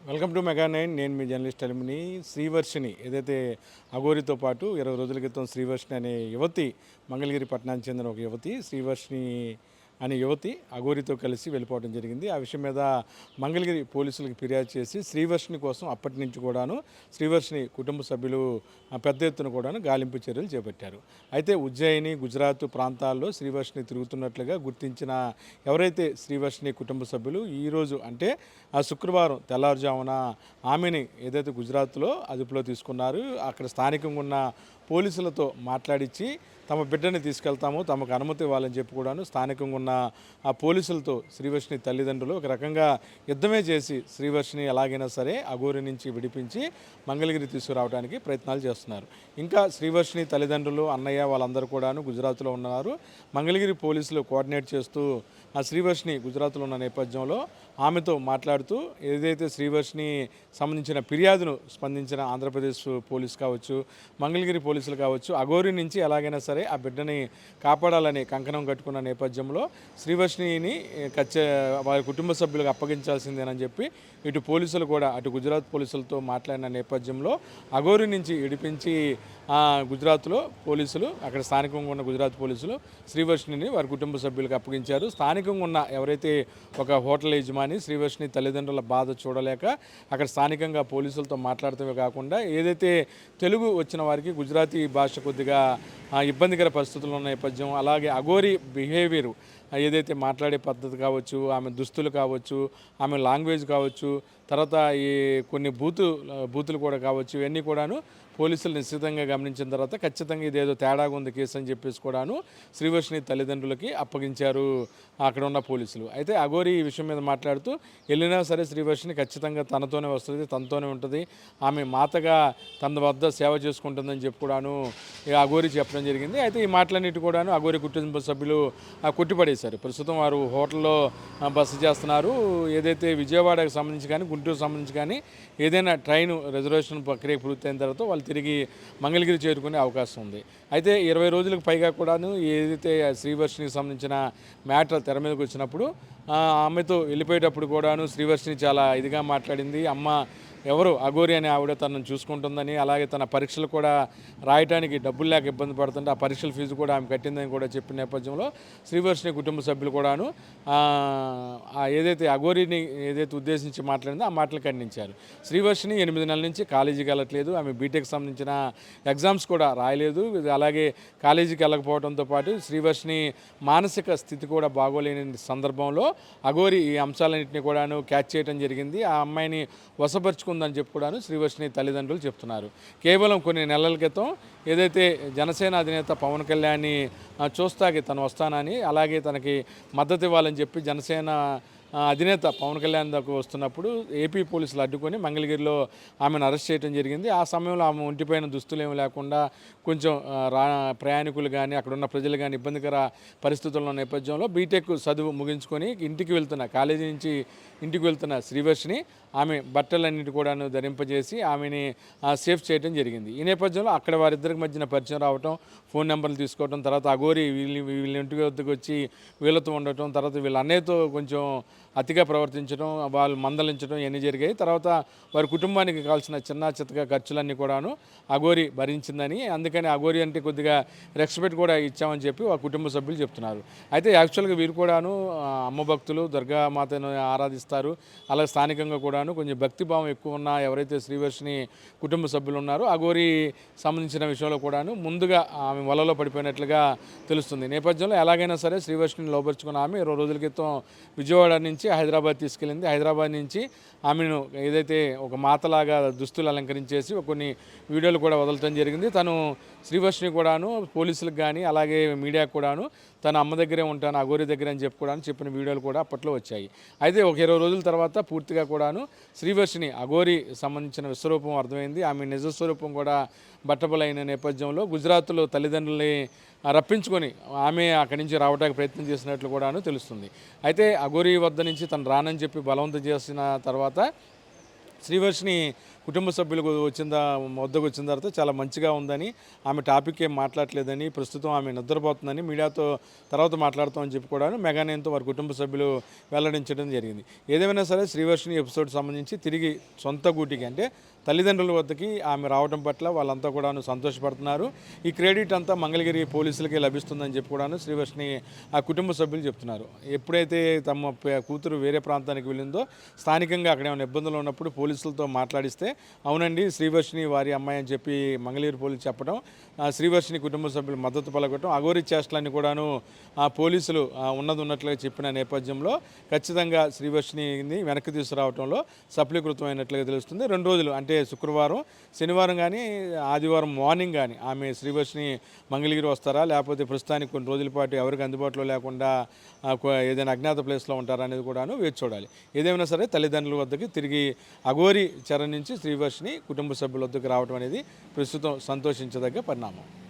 Welcome to mega nine. నేను మీ journalist అలిమిని. Srivarshini ఏదైతే అఘోరితో పాటు 20 రోజుల క్రితం శ్రీవర్షిని అనే యువతి, మంగళగిరి పట్టణానికి చెందిన ఒక యువతి, శ్రీవర్షిని అనే యువతి అఘోరితో కలిసి వెళ్ళిపోవడం జరిగింది. ఆ విషయం మీద మంగళగిరి పోలీసులకు ఫిర్యాదు చేసి శ్రీవర్షిని కోసం అప్పటి నుంచి కూడాను శ్రీవర్షిని కుటుంబ సభ్యులు పెద్ద ఎత్తున కూడాను గాలింపు చర్యలు చేపట్టారు. అయితే ఉజ్జయిని, గుజరాత్ ప్రాంతాల్లో శ్రీవర్షిని తిరుగుతున్నట్లుగా గుర్తించిన ఎవరైతే శ్రీవర్షిని కుటుంబ సభ్యులు ఈరోజు అంటే ఆ శుక్రవారం తెల్లవారుజామున ఆమెని ఏదైతే గుజరాత్లో అదుపులో తీసుకున్నారు, అక్కడ స్థానికంగా ఉన్న పోలీసులతో మాట్లాడించి తమ బిడ్డని తీసుకెళ్తాము, తమకు అనుమతి ఇవ్వాలని చెప్పి కూడాను స్థానికంగా ఉన్న ఆ పోలీసులతో శ్రీవర్షిని తల్లిదండ్రులు ఒక రకంగా యుద్ధమే చేసి శ్రీవర్షిని ఎలాగైనా సరే అఘోరి నుంచి విడిపించి మంగళగిరి తీసుకురావడానికి ప్రయత్నాలు చేస్తున్నారు. ఇంకా శ్రీవర్షిని తల్లిదండ్రులు, అన్నయ్య వాళ్ళందరూ కూడాను గుజరాత్లో ఉన్నారు. మంగళగిరి పోలీసులు కోఆర్డినేట్ చేస్తూ ఆ శ్రీవర్షిని గుజరాత్లో ఉన్న నేపథ్యంలో ఆమెతో మాట్లాడుతూ ఏదైతే శ్రీవర్షిని సంబంధించిన ఫిర్యాదును స్పందించిన ఆంధ్రప్రదేశ్ పోలీసు కావచ్చు, మంగళగిరి పోలీసులు కావచ్చు, అఘోరి నుంచి ఎలాగైనా సరే ఆ బిడ్డని కాపాడాలని కంకణం కట్టుకున్న నేపథ్యంలో శ్రీవర్షిని వారి కుటుంబ సభ్యులకు అప్పగించాల్సిందేనని చెప్పి ఇటు పోలీసులు కూడా అటు గుజరాత్ పోలీసులతో మాట్లాడిన నేపథ్యంలో అఘోరి నుంచి విడిపించి గుజరాత్లో పోలీసులు, అక్కడ స్థానికంగా ఉన్న గుజరాత్ పోలీసులు శ్రీవర్షిని వారి కుటుంబ సభ్యులకు అప్పగించారు. స్థానికంగా ఉన్న ఎవరైతే ఒక హోటల్ యజమాని శ్రీవర్షిని తల్లిదండ్రుల బాధ చూడలేక అక్కడ స్థానికంగా పోలీసులతో మాట్లాడటమే కాకుండా ఏదైతే తెలుగు వచ్చిన వారికి గుజరాతీ భాష కొద్దిగా ఇబ్బందికర పరిస్థితులు ఉన్న నేపథ్యం, అలాగే అఘోరి బిహేవియరు ఏదైతే మాట్లాడే పద్ధతి కావచ్చు, ఆమె దుస్తులు కావచ్చు, ఆమె లాంగ్వేజ్ కావచ్చు, తర్వాత ఈ కొన్ని బూతులు కూడా కావచ్చు, ఇవన్నీ కూడాను పోలీసులు నిశ్చితంగా గమనించిన తర్వాత ఖచ్చితంగా ఇదేదో తేడాగా ఉంది కేసు అని చెప్పేసి కూడాను శ్రీవర్షిని తల్లిదండ్రులకి అప్పగించారు అక్కడ ఉన్న పోలీసులు. అయితే అఘోరి ఈ విషయం మీద మాట్లాడుతూ వెళ్ళినా సరే శ్రీవర్షిని ఖచ్చితంగా తనతోనే వస్తుంది, తనతోనే ఉంటుంది, ఆమె మాతగా తన వద్ద సేవ చేసుకుంటుందని చెప్పి కూడాను అఘోరి చెప్పడం జరిగింది. అయితే ఈ మాటలన్నిటి కూడాను అఘోరి కుటుంబ సభ్యులు కొట్టిపడేశారు. ప్రస్తుతం వారు హోటల్లో బస చేస్తున్నారు. ఏదైతే విజయవాడకు సంబంధించి కానీ గుంటూరు సంబంధించి కానీ ఏదైనా ట్రైన్ రిజర్వేషన్ ప్రక్రియ పూర్తయిన తర్వాత వాళ్ళు తిరిగి మంగళగిరి చేరుకునే అవకాశం ఉంది. అయితే 20 రోజులకు పైగా కూడాను ఏదైతే శ్రీవర్షినికి సంబంధించిన మ్యాటర్ తెర మీదకి వచ్చినప్పుడు ఆమెతో వెళ్ళిపోయేటప్పుడు కూడాను శ్రీవర్షిని చాలా ఇదిగా మాట్లాడింది. అమ్మ ఎవరు అఘోరి అనే ఆవిడ తనను చూసుకుంటుందని, అలాగే తన పరీక్షలు కూడా రాయడానికి డబ్బులు లేక ఇబ్బంది పడుతుంటే ఆ పరీక్షల ఫీజు కూడా ఆమె కట్టిందని కూడా చెప్పిన నేపథ్యంలో శ్రీవర్షిని కుటుంబ సభ్యులు కూడాను ఏదైతే అఘోరిని ఏదైతే ఉద్దేశించి మాట్లాడిందో ఆ మాటలు ఖండించారు. శ్రీవర్షిని 8 నెలల నుంచి కాలేజీకి వెళ్ళట్లేదు, ఆమె బీటెక్ సంబంధించిన ఎగ్జామ్స్ కూడా రాయలేదు, అలాగే కాలేజీకి వెళ్ళకపోవడంతో పాటు శ్రీవర్షిని మానసిక స్థితి కూడా బాగోలేని సందర్భంలో అఘోరి ఈ అంశాలన్నింటినీ కూడాను క్యాచ్ చేయడం జరిగింది. ఆ అమ్మాయిని వశపరుచుకుందని చెప్పి కూడాను శ్రీవర్షిని తల్లిదండ్రులు చెప్తున్నారు. కేవలం కొన్ని నెలల క్రితం ఏదైతే జనసేన అధినేత పవన్ కళ్యాణ్ని చూస్తాకి తను వస్తానని, అలాగే తనకి మద్దతు ఇవ్వాలని చెప్పి జనసేన అధినేత పవన్ కళ్యాణ్ దగ్గర వస్తున్నప్పుడు ఏపీ పోలీసులు అడ్డుకొని మంగళగిరిలో ఆమెను అరెస్ట్ చేయడం జరిగింది. ఆ సమయంలో ఆమె ఒంటిపైన దుస్తులు ఏమి లేకుండా కొంచెం ప్రయాణికులు కానీ అక్కడ ఉన్న ప్రజలు కానీ ఇబ్బందికర పరిస్థితుల్లో నేపథ్యంలో బీటెక్ చదువు ముగించుకొని కాలేజీ నుంచి ఇంటికి వెళ్తున్న శ్రీవర్షిని ఆమె బట్టలన్నిటి కూడాను ధరింపజేసి ఆమెని సేఫ్ చేయడం జరిగింది. ఈ నేపథ్యంలో అక్కడ వారిద్దరికి మధ్యన పరిచయం రావటం, ఫోన్ నెంబర్లు తీసుకోవటం, తర్వాత అఘోరి వీళ్ళ ఇంటి వద్దకు వచ్చి వీళ్ళతో ఉండటం, తర్వాత వీళ్ళ అన్నయ్యతో కొంచెం అతిగా ప్రవర్తించడం, వాళ్ళు మందలించడం ఇవన్నీ జరిగాయి. తర్వాత వారి కుటుంబానికి కావాల్సిన చిన్న చిత్తగా ఖర్చులన్నీ కూడాను అఘోరి భరించిందని, అందుకని అఘోరి అంటే కొద్దిగా రెస్పెక్ట్ కూడా ఇచ్చామని చెప్పి వారి కుటుంబ సభ్యులు చెప్తున్నారు. అయితే యాక్చువల్గా వీరు కూడాను అమ్మ భక్తులు, దుర్గామాతను ఆరాధిస్తారు. అలాగే స్థానికంగా కూడాను కొంచెం భక్తిభావం ఎక్కువ ఉన్న ఎవరైతే శ్రీవర్షిని కుటుంబ సభ్యులు ఉన్నారో అఘోరి సంబంధించిన విషయంలో కూడాను ముందుగా ఆమె వలలో పడిపోయినట్లుగా తెలుస్తుంది. నేపథ్యంలో ఎలాగైనా సరే శ్రీవర్షిని లోపరుచుకున్న ఆమె 20 రోజుల క్రితం విజయవాడ నుంచి హైదరాబాద్ తీసుకెళ్ళింది. హైదరాబాద్ నుంచి ఆమెను ఏదైతే ఒక మాతలాగా దుస్తులు అలంకరించేసి కొన్ని వీడియోలు కూడా వదలటం జరిగింది. తను శ్రీవర్షిని కూడాను పోలీసులకు కానీ అలాగే మీడియాకు కూడాను తన అమ్మ దగ్గరే ఉంటాను, అఘోరి దగ్గర అని చెప్పి కూడా చెప్పిన వీడియోలు కూడా అప్పట్లో వచ్చాయి. అయితే ఒక 20 రోజుల తర్వాత పూర్తిగా కూడాను శ్రీవర్షిని అఘోరి సంబంధించిన విశ్వరూపం అర్థమైంది. ఆమె నిజస్వరూపం కూడా బట్టబలైన నేపథ్యంలో గుజరాత్లో తల్లిదండ్రుల్ని రప్పించుకొని ఆమె అక్కడి నుంచి రావడానికి ప్రయత్నం చేసినట్లు కూడాను తెలుస్తుంది. అయితే అఘోరి వద్ద నుంచి తను రానని చెప్పి బలవంతం చేసిన తర్వాత శ్రీవర్షిని కుటుంబ సభ్యులకు వద్దకు వచ్చిన తర్వాత చాలా మంచిగా ఉందని, ఆమె టాపిక్ ఏం మాట్లాడలేదని, ప్రస్తుతం ఆమె నిద్రపోతుందని మీడియాతో తర్వాత మాట్లాడుతామని చెప్పి కూడా మెగానేన్తో వారి కుటుంబ సభ్యులు వెల్లడించడం జరిగింది. ఏదేమైనా సరే శ్రీవర్షిని ఎపిసోడ్ సంబంధించి తిరిగి సొంత గూటికి అంటే తల్లిదండ్రుల వద్దకి ఆమె రావడం పట్ల వాళ్ళంతా కూడాను సంతోషపడుతున్నారు. ఈ క్రెడిట్ అంతా మంగళగిరి పోలీసులకే లభిస్తుందని చెప్పి కూడాను శ్రీవర్షిని ఆ కుటుంబ సభ్యులు చెప్తున్నారు. ఎప్పుడైతే తమ కూతురు వేరే ప్రాంతానికి వెళ్ళిందో స్థానికంగా అక్కడ ఏమైనా ఇబ్బందులు ఉన్నప్పుడు పోలీసులతో మాట్లాడిస్తే అవునండి శ్రీవర్షిని వారి అమ్మాయి అని చెప్పి మంగళగిరి పోలీసులు చెప్పడం, శ్రీవర్షిని కుటుంబ సభ్యులు మద్దతు పలకటం, అఘోరి చేష్టలన్నీ కూడాను పోలీసులు ఉన్నట్లుగా చెప్పిన నేపథ్యంలో ఖచ్చితంగా శ్రీవర్షిని వెనక్కి తీసుకురావడంలో సఫలీకృతమైనట్లుగా తెలుస్తుంది. 2 రోజులు అంటే శుక్రవారం, శనివారం కానీ ఆదివారం మార్నింగ్ కానీ ఆమె శ్రీవర్షిని మంగళగిరి వస్తారా, లేకపోతే ప్రస్తుతానికి కొన్ని రోజుల పాటు ఎవరికి అందుబాటులో లేకుండా ఏదైనా అజ్ఞాత ప్లేస్లో ఉంటారా అనేది కూడాను వేచి చూడాలి. ఏదేమైనా సరే తల్లిదండ్రుల వద్దకి తిరిగి అఘోరి చెర నుంచి శ్రీవర్షిని కుటుంబ సభ్యుల వద్దకు రావడం అనేది ప్రస్తుతం సంతోషించదగ్గ పరిణామం.